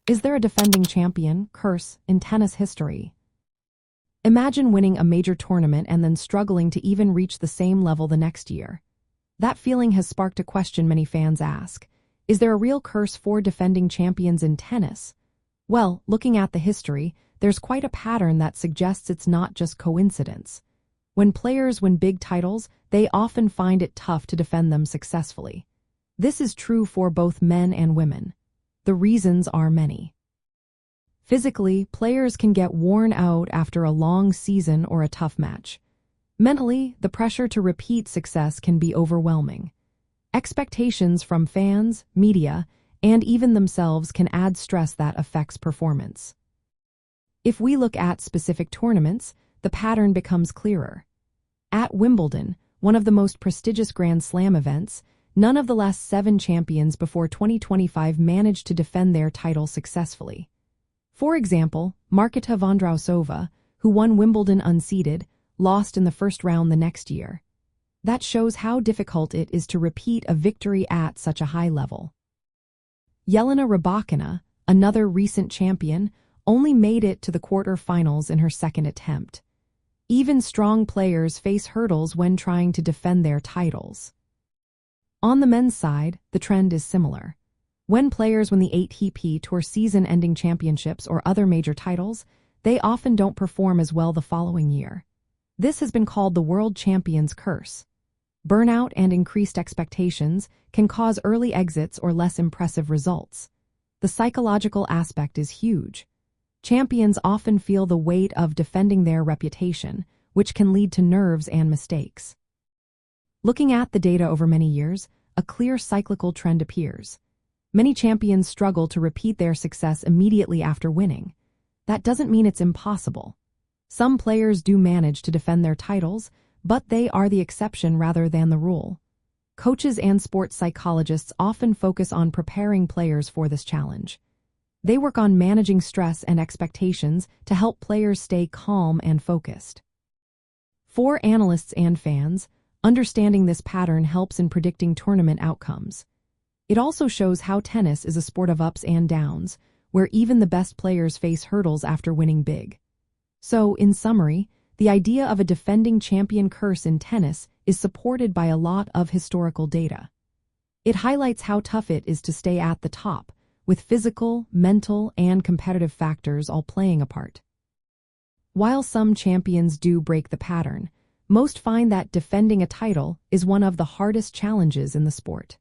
Is there a defending champion curse in tennis history? Imagine winning a major tournament and then struggling to even reach the same level the next year. That feeling has sparked a question many fans ask. Is there a real curse for defending champions in tennis? Well, looking at the history, there's quite a pattern that suggests it's not just coincidence. When players win big titles, they often find it tough to defend them successfully. This is true for both men and women. The reasons are many. Physically, players can get worn out after a long season or a tough match. Mentally, the pressure to repeat success can be overwhelming. Expectations from fans, media, and even themselves can add stress that affects performance. If we look at specific tournaments, the pattern becomes clearer. At Wimbledon, one of the most prestigious Grand Slam events, none of the last 7 champions before 2025 managed to defend their title successfully. For example, Marketa Vondrausova, who won Wimbledon unseeded, lost in the first round the next year. That shows how difficult it is to repeat a victory at such a high level. Jelena Rybakina, another recent champion, only made it to the quarter-finals in her second attempt. Even strong players face hurdles when trying to defend their titles. On the men's side, the trend is similar. When players win the ATP Tour season-ending championships or other major titles, they often don't perform as well the following year. This has been called the world champion's curse. Burnout and increased expectations can cause early exits or less impressive results. The psychological aspect is huge. Champions often feel the weight of defending their reputation, which can lead to nerves and mistakes. Looking at the data over many years, a clear cyclical trend appears. Many champions struggle to repeat their success immediately after winning. That doesn't mean it's impossible. Some players do manage to defend their titles, but they are the exception rather than the rule. Coaches and sports psychologists often focus on preparing players for this challenge. They work on managing stress and expectations to help players stay calm and focused. For analysts and fans, understanding this pattern helps in predicting tournament outcomes. It also shows how tennis is a sport of ups and downs, where even the best players face hurdles after winning big. So, in summary, the idea of a defending champion curse in tennis is supported by a lot of historical data. It highlights how tough it is to stay at the top, with physical, mental, and competitive factors all playing a part. While some champions do break the pattern, most find that defending a title is one of the hardest challenges in the sport.